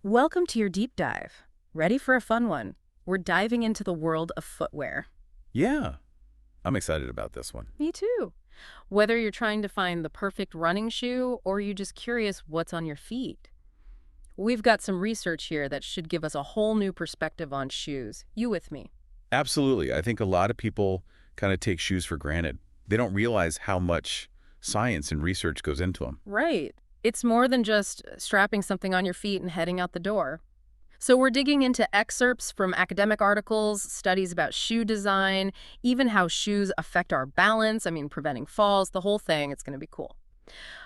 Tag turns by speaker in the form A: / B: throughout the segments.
A: Welcome to your deep dive. Ready for a fun one? We're diving into the world of footwear.
B: Yeah, I'm excited about this one.
A: Me too. Whether you're trying to find the perfect running shoe or you're just curious what's on your feet, we've got some research here that should give us a whole new perspective on shoes. You with me?
B: Absolutely. I think a lot of people kind of take shoes for granted. They don't realize how much science and research goes into them.
A: Right. It's more than just strapping something on your feet and heading out the door. So we're digging into excerpts from academic articles, studies about shoe design, even how shoes affect our balance, preventing falls, the whole thing. It's going to be cool.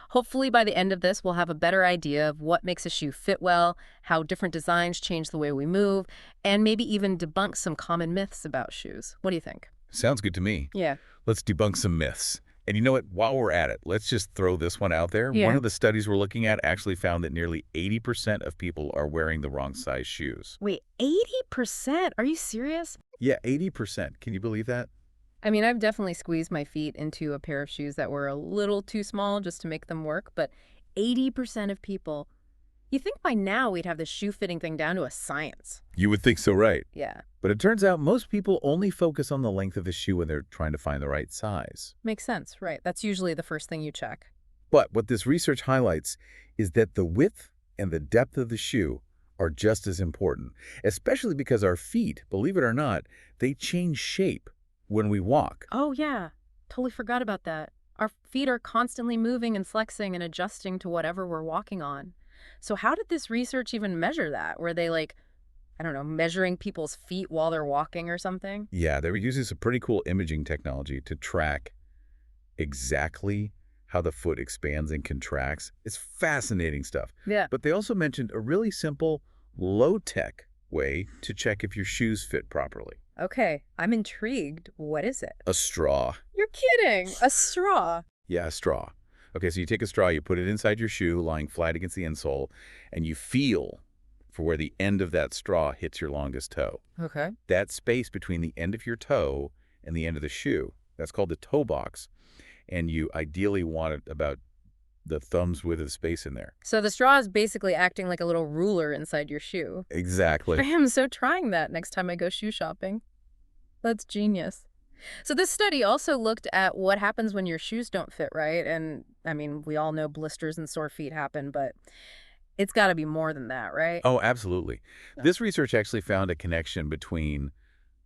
A: Hopefully by the end of this, we'll have a better idea of what makes a shoe fit well, how different designs change the way we move, and maybe even debunk some common myths about shoes. What do you think?
B: Sounds good to me.
A: Yeah.
B: Let's debunk some myths. And you know what? While we're at it, let's just throw this one out there. One
A: Yeah.
B: of the studies we're looking at actually found that nearly 80% of people are wearing the wrong size shoes.
A: Wait, 80%? Are you serious?
B: Yeah, 80%. Can you believe that?
A: I've definitely squeezed my feet into a pair of shoes that were a little too small just to make them work, but 80% of people, you think by now we'd have the shoe fitting thing down to a science.
B: You would think so, right?
A: Yeah,
B: But it turns out most people only focus on the length of the shoe when they're trying to find the right size.
A: makes sense, right. That's usually the first thing you check.
B: But what this research highlights is that the width and the depth of the shoe are just as important, especially because our feet, believe it or not, they change shape when we walk.
A: Oh, yeah, totally forgot about that. Our feet are constantly moving and flexing and adjusting to whatever we're walking on. So how did this research even measure that? Were they like, I don't know, measuring people's feet while they're walking or something?
B: Yeah, they were using some pretty cool imaging technology to track exactly how the foot expands and contracts. It's fascinating stuff.
A: Yeah.
B: But they also mentioned a really simple, low-tech way to check if your shoes fit properly.
A: Okay, I'm intrigued. What is it?
B: A straw.
A: You're kidding. A straw.
B: Yeah, a straw. Okay, so you take a straw, you put it inside your shoe, lying flat against the insole, and you feel for where the end of that straw hits your longest toe.
A: Okay.
B: That space between the end of your toe and the end of the shoe, that's called the toe box, and you ideally want it about the thumb's width of space in there.
A: So the straw is basically acting like a little ruler inside your shoe.
B: Exactly.
A: I am so trying that next time I go shoe shopping. That's genius. So this study also looked at what happens when your shoes don't fit right. And we all know blisters and sore feet happen, but it's got to be more than that, right?
B: Oh, absolutely. This research actually found a connection between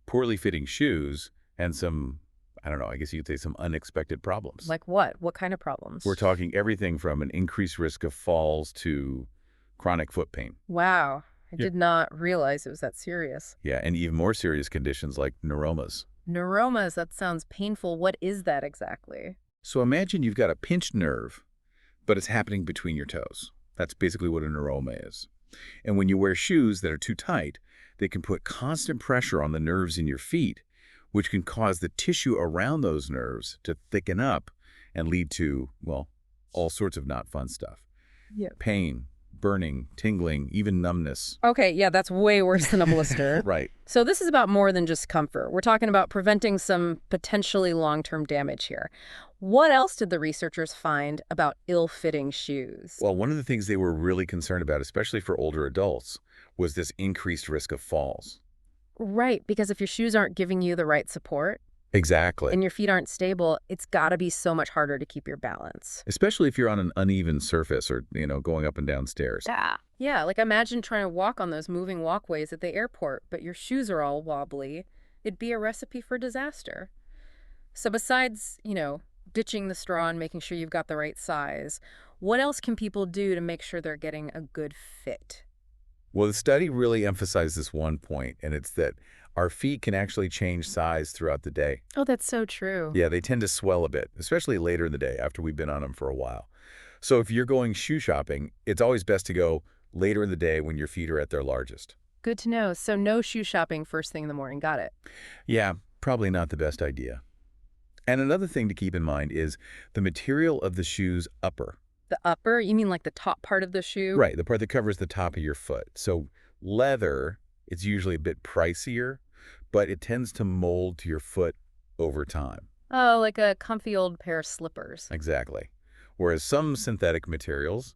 B: poorly fitting shoes and some, I don't know, I guess you could say some unexpected problems.
A: Like what? What kind of problems?
B: We're talking everything from an increased risk of falls to chronic foot pain.
A: Wow. I
B: Yeah.
A: did not realize it was that serious.
B: Yeah, and even more serious conditions like neuromas.
A: Neuromas, that sounds painful. What is that exactly?
B: So imagine you've got a pinched nerve, but it's happening between your toes. That's basically what a neuroma is. And when you wear shoes that are too tight, they can put constant pressure on the nerves in your feet, which can cause the tissue around those nerves to thicken up and lead to, well, all sorts of not fun stuff.
A: Yeah.
B: Pain, burning, tingling, even numbness.
A: Okay, yeah, that's way worse than a blister.
B: Right.
A: So this is about more than just comfort. We're talking about preventing some potentially long-term damage here. What else did the researchers find about ill-fitting shoes?
B: Well, one of the things they were really concerned about, especially for older adults, was this increased risk of falls.
A: Right, because if your shoes aren't giving you the right support
B: Exactly.
A: and your feet aren't stable, it's got to be so much harder to keep your balance.
B: Especially if you're on an uneven surface or, going up and down stairs.
A: Yeah, like imagine trying to walk on those moving walkways at the airport, but your shoes are all wobbly. It'd be a recipe for disaster. So besides, ditching the straw and making sure you've got the right size, what else can people do to make sure they're getting a good fit?
B: Well, the study really emphasized this one point, and it's that our feet can actually change size throughout the day.
A: Oh, that's so true.
B: Yeah, they tend to swell a bit, especially later in the day after we've been on them for a while. So if you're going shoe shopping, it's always best to go later in the day when your feet are at their largest.
A: Good to know. So no shoe shopping first thing in the morning. Got it.
B: Yeah, probably not the best idea. And another thing to keep in mind is the material of the shoe's upper.
A: The upper? You mean like the top part of the shoe?
B: Right, the part that covers the top of your foot. So leather, it's usually a bit pricier, but it tends to mold to your foot over time.
A: Oh, like a comfy old pair of slippers.
B: Exactly. Whereas some synthetic materials,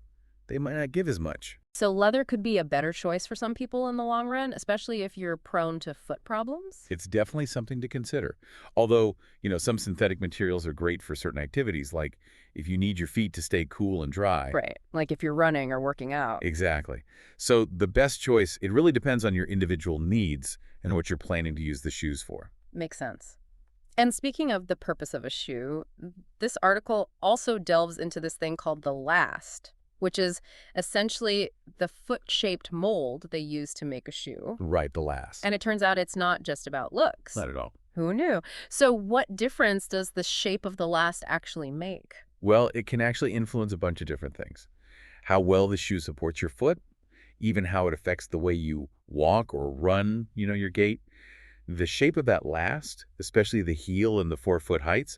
B: they might not give as much.
A: So leather could be a better choice for some people in the long run, especially if you're prone to foot problems?
B: It's definitely something to consider. Although, some synthetic materials are great for certain activities, like if you need your feet to stay cool and dry.
A: Right. Like if you're running or working out.
B: Exactly. So the best choice, it really depends on your individual needs and what you're planning to use the shoes for.
A: Makes sense. And speaking of the purpose of a shoe, this article also delves into this thing called the last, which is essentially the foot-shaped mold they use to make a shoe.
B: Right, the last.
A: And it turns out it's not just about looks.
B: Not at all.
A: Who knew? So what difference does the shape of the last actually make?
B: Well, it can actually influence a bunch of different things. How well the shoe supports your foot, even how it affects the way you walk or run, your gait. The shape of that last, especially the heel and the forefoot heights,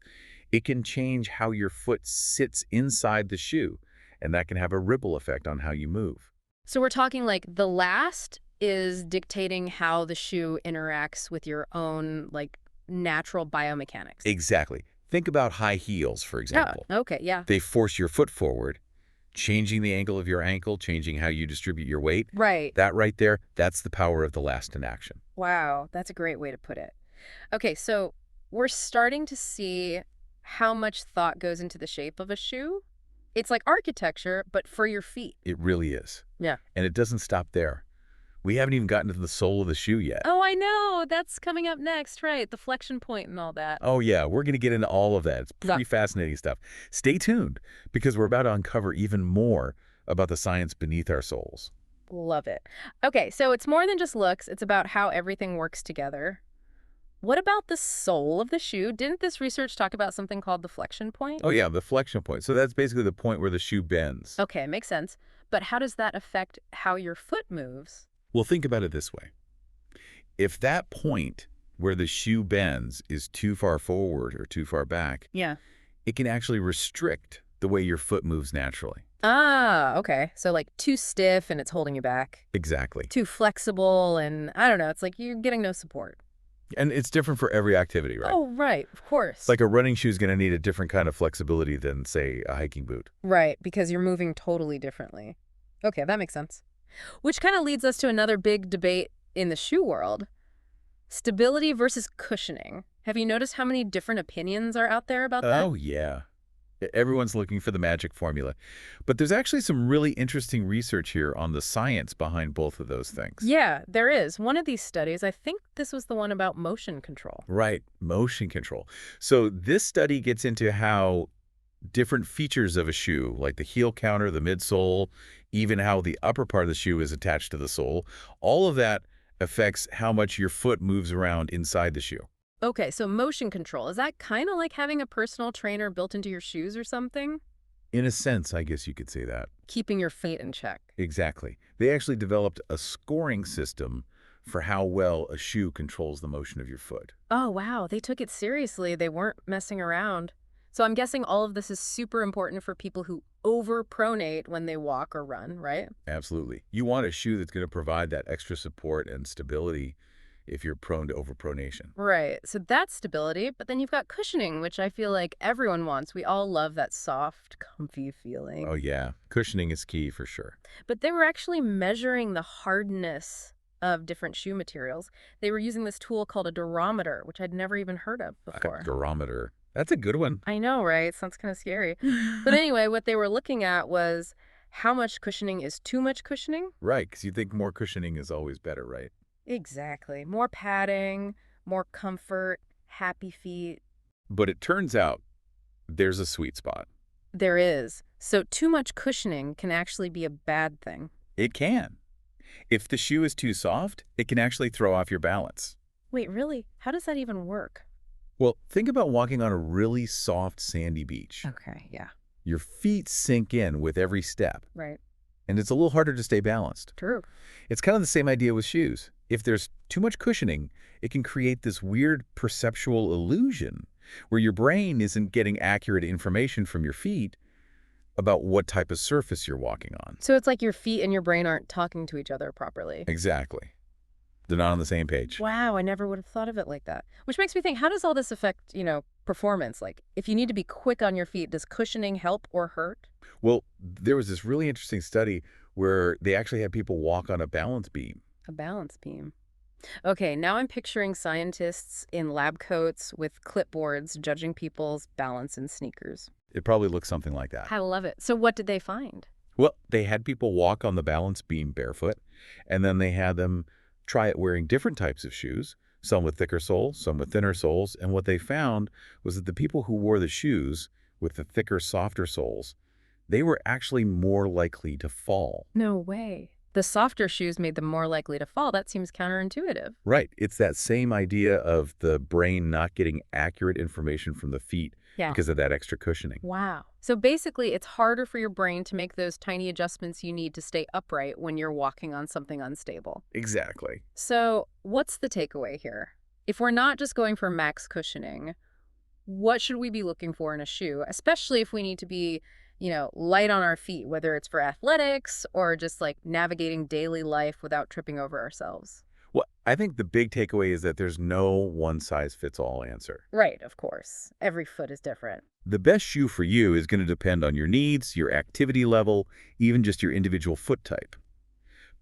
B: it can change how your foot sits inside the shoe, and that can have a ripple effect on how you move.
A: So we're talking like the last is dictating how the shoe interacts with your own like natural biomechanics.
B: Exactly. Think about high heels, for
A: Oh,
B: example.
A: okay, yeah.
B: They force your foot forward, changing the angle of your ankle, changing how you distribute your weight.
A: Right.
B: That right there, that's the power of the last in action.
A: Wow, that's a great way to put it. Okay, so we're starting to see how much thought goes into the shape of a shoe. It's like architecture, but for your feet.
B: It really is.
A: Yeah.
B: And it doesn't stop there. We haven't even gotten to the sole of the shoe yet.
A: Oh, I know. That's coming up next, right? The flexion point and all that.
B: Oh, yeah, we're going to get into all of that. It's
A: Yeah.
B: pretty fascinating stuff. Stay tuned, because we're about to uncover even more about the science beneath our soles.
A: Love it. Okay, so it's more than just looks. It's about how everything works together. What about the sole of the shoe? Didn't this research talk about something called the flexion point?
B: Oh, yeah, the flexion point. So that's basically the point where the shoe bends.
A: Okay, makes sense. But how does that affect how your foot moves?
B: Well, think about it this way. If that point where the shoe bends is too far forward or too far back,
A: Yeah.
B: it can actually restrict the way your foot moves naturally.
A: Ah, okay. So like too stiff and it's holding you back.
B: Exactly.
A: Too flexible and I don't know, it's like you're getting no support.
B: And it's different for every activity, right?
A: Oh, right, of course.
B: It's like a running shoe is going to need a different kind of flexibility than, say, a hiking boot.
A: Right, because you're moving totally differently. Okay, that makes sense. Which kind of leads us to another big debate in the shoe world. Stability versus cushioning. Have you noticed how many different opinions are out there about that?
B: Oh, yeah. Everyone's looking for the magic formula. But there's actually some really interesting research here on the science behind both of those things.
A: Yeah, there is. One of these studies, I think this was the one about motion control.
B: Right, motion control. So this study gets into how different features of a shoe, like the heel counter, the midsole, even how the upper part of the shoe is attached to the sole, all of that affects how much your foot moves around inside the shoe.
A: Okay, so motion control, is that kind of like having a personal trainer built into your shoes or something?
B: In a sense, I guess you could say that.
A: Keeping your feet in check.
B: Exactly. They actually developed a scoring system for how well a shoe controls the motion of your foot.
A: Oh, wow, they took it seriously. They weren't messing around. So I'm guessing all of this is super important for people who overpronate when they walk or run, right?
B: Absolutely. You want a shoe that's going to provide that extra support and stability if you're prone to overpronation.
A: Right. So that's stability, but then you've got cushioning, which I feel like everyone wants. We all love that soft, comfy feeling.
B: Oh, yeah. Cushioning is key for sure.
A: But they were actually measuring the hardness of different shoe materials. They were using this tool called a durometer, which I'd never even heard of before.
B: A durometer. That's a good one.
A: I know, right? Sounds kind of scary. But anyway, what they were looking at was how much cushioning is too much cushioning.
B: Right, because you think more cushioning is always better, right?
A: Exactly. More padding, more comfort, happy feet.
B: But it turns out there's a sweet spot.
A: There is. So too much cushioning can actually be a bad thing.
B: It can. If the shoe is too soft, it can actually throw off your balance.
A: Wait, really? How does that even work?
B: Well, think about walking on a really soft, sandy beach.
A: Okay, yeah.
B: Your feet sink in with every step,
A: Right.
B: and it's a little harder to stay balanced.
A: True.
B: It's kind of the same idea with shoes. If there's too much cushioning, it can create this weird perceptual illusion where your brain isn't getting accurate information from your feet about what type of surface you're walking on.
A: So it's like your feet and your brain aren't talking to each other properly.
B: Exactly. They're not on the same page.
A: Wow, I never would have thought of it like that. Which makes me think, how does all this affect, performance? Like, if you need to be quick on your feet, does cushioning help or hurt?
B: Well, there was this really interesting study where they actually had people walk on a balance beam.
A: A balance beam. Okay, now I'm picturing scientists in lab coats with clipboards judging people's balance in sneakers.
B: It probably looks something like that.
A: I love it. So what did they find?
B: Well, they had people walk on the balance beam barefoot, and then they had them try it wearing different types of shoes, some with thicker soles, some with thinner soles, and what they found was that the people who wore the shoes with the thicker, softer soles, they were actually more likely to fall.
A: No way. The softer shoes made them more likely to fall. That seems counterintuitive.
B: Right. It's that same idea of the brain not getting accurate information from the feet
A: Yeah.
B: because of that extra cushioning.
A: Wow. So basically, it's harder for your brain to make those tiny adjustments you need to stay upright when you're walking on something unstable.
B: Exactly.
A: So what's the takeaway here? If we're not just going for max cushioning, what should we be looking for in a shoe, especially if we need to be, light on our feet, whether it's for athletics or just like navigating daily life without tripping over ourselves?
B: Well, I think the big takeaway is that there's no one-size-fits-all answer.
A: Right, of course. Every foot is different.
B: The best shoe for you is going to depend on your needs, your activity level, even just your individual foot type.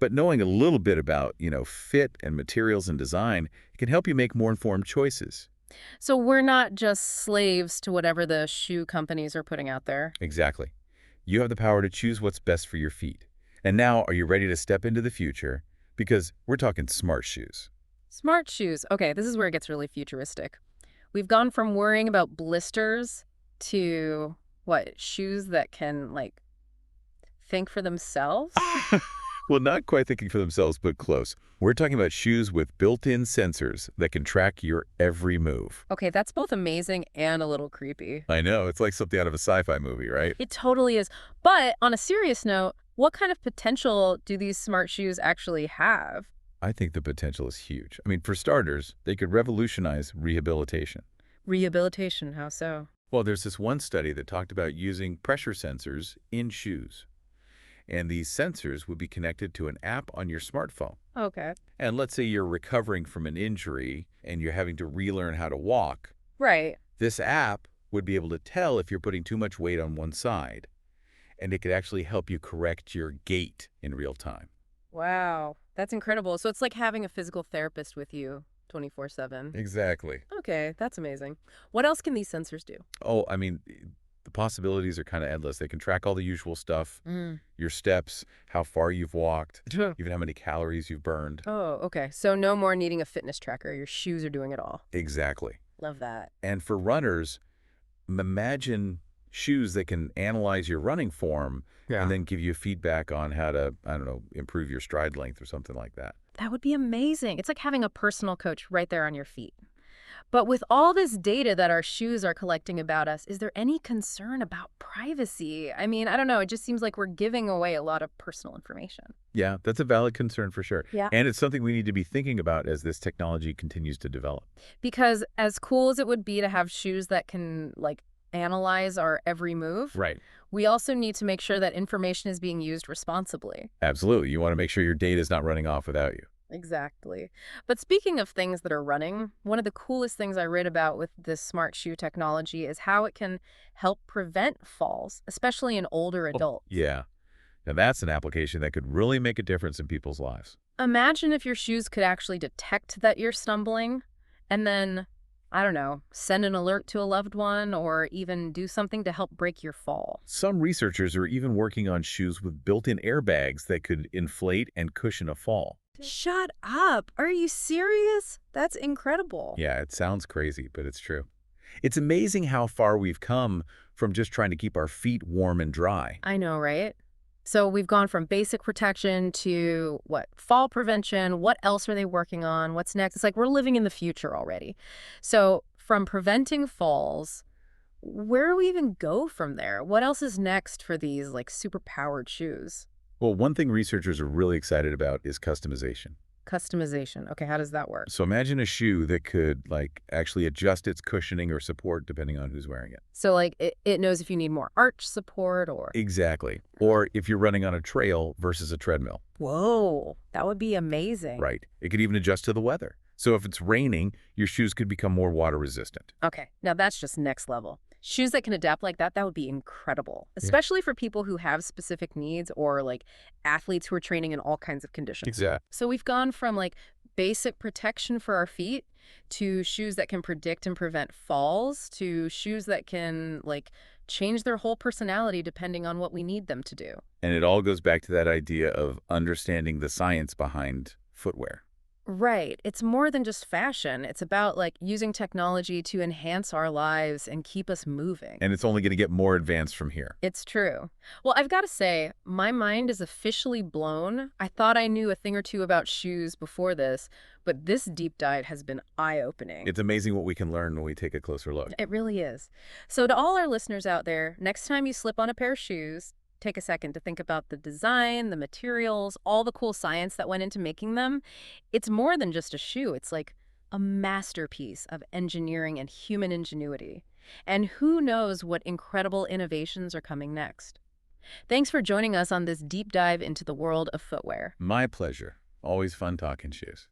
B: But knowing a little bit about, fit and materials and design, it can help you make more informed choices.
A: So we're not just slaves to whatever the shoe companies are putting out there.
B: Exactly. You have the power to choose what's best for your feet. And now, are you ready to step into the future? Because we're talking smart shoes.
A: Smart shoes. Okay, this is where it gets really futuristic. We've gone from worrying about blisters to what, shoes that can like think for themselves?
B: Well, not quite thinking for themselves, but close. We're talking about shoes with built-in sensors that can track your every move.
A: Okay, that's both amazing and a little creepy.
B: I know, it's like something out of a sci-fi movie, right?
A: It totally is. But on a serious note, what kind of potential do these smart shoes actually have?
B: I think the potential is huge. I mean, for starters, they could revolutionize rehabilitation.
A: Rehabilitation, how so?
B: Well, there's this one study that talked about using pressure sensors in shoes. And these sensors would be connected to an app on your smartphone.
A: Okay.
B: And let's say you're recovering from an injury and you're having to relearn how to walk.
A: Right.
B: This app would be able to tell if you're putting too much weight on one side, and it could actually help you correct your gait in real time.
A: Wow, that's incredible. So it's like having a physical therapist with you 24/7.
B: Exactly.
A: Okay, that's amazing. What else can these sensors do?
B: Oh, I mean, the possibilities are kind of endless. They can track all the usual stuff, your steps, how far you've walked, even how many calories you've burned.
A: Oh, okay. So no more needing a fitness tracker. Your shoes are doing it all.
B: Exactly.
A: Love that.
B: And for runners, imagine shoes that can analyze your running form and then give you feedback on how to, I don't know, improve your stride length or something like that.
A: That would be amazing. It's like having a personal coach right there on your feet. But with all this data that our shoes are collecting about us, is there any concern about privacy? I mean, I don't know. It just seems like we're giving away a lot of personal information.
B: Yeah, that's a valid concern for sure.
A: Yeah.
B: And it's something we need to be thinking about as this technology continues to develop.
A: Because as cool as it would be to have shoes that can, like, analyze our every move,
B: Right.
A: we also need to make sure that information is being used responsibly.
B: Absolutely. You want to make sure your data is not running off without you.
A: Exactly. But speaking of things that are running, one of the coolest things I read about with this smart shoe technology is how it can help prevent falls, especially in older adults.
B: Yeah. Now that's an application that could really make a difference in people's lives.
A: Imagine if your shoes could actually detect that you're stumbling and then, I don't know, send an alert to a loved one or even do something to help break your fall.
B: Some researchers are even working on shoes with built-in airbags that could inflate and cushion a fall.
A: Shut up. Are you serious? That's incredible.
B: Yeah, it sounds crazy, but it's true. It's amazing how far we've come from just trying to keep our feet warm and dry.
A: I know, right? So we've gone from basic protection to what? Fall prevention. What else are they working on? What's next? It's like we're living in the future already. So from preventing falls, where do we even go from there? What else is next for these like super powered shoes?
B: Well, one thing researchers are really excited about is customization.
A: Customization. Okay, how does that work?
B: So imagine a shoe that could actually adjust its cushioning or support depending on who's wearing it.
A: So like it knows if you need more arch support or...
B: Exactly. Or if you're running on a trail versus a treadmill.
A: Whoa, that would be amazing.
B: Right. It could even adjust to the weather. So if it's raining, your shoes could become more water resistant.
A: Okay, now that's just next level. Shoes that can adapt like that would be incredible,
B: Yeah.
A: especially for people who have specific needs or like athletes who are training in all kinds of conditions.
B: Exactly.
A: So we've gone from like basic protection for our feet to shoes that can predict and prevent falls to shoes that can like change their whole personality depending on what we need them to do.
B: And it all goes back to that idea of understanding the science behind footwear.
A: Right. It's more than just fashion. It's about like using technology to enhance our lives and keep us moving.
B: And it's only going to get more advanced from here.
A: It's true. Well, I've got to say, my mind is officially blown. I thought I knew a thing or two about shoes before this, but this deep dive has been eye-opening.
B: It's amazing what we can learn when we take a closer look.
A: It really is. So to all our listeners out there, next time you slip on a pair of shoes, take a second to think about the design, the materials, all the cool science that went into making them. It's more than just a shoe. It's like a masterpiece of engineering and human ingenuity. And who knows what incredible innovations are coming next. Thanks for joining us on this deep dive into the world of footwear.
B: My pleasure. Always fun talking shoes.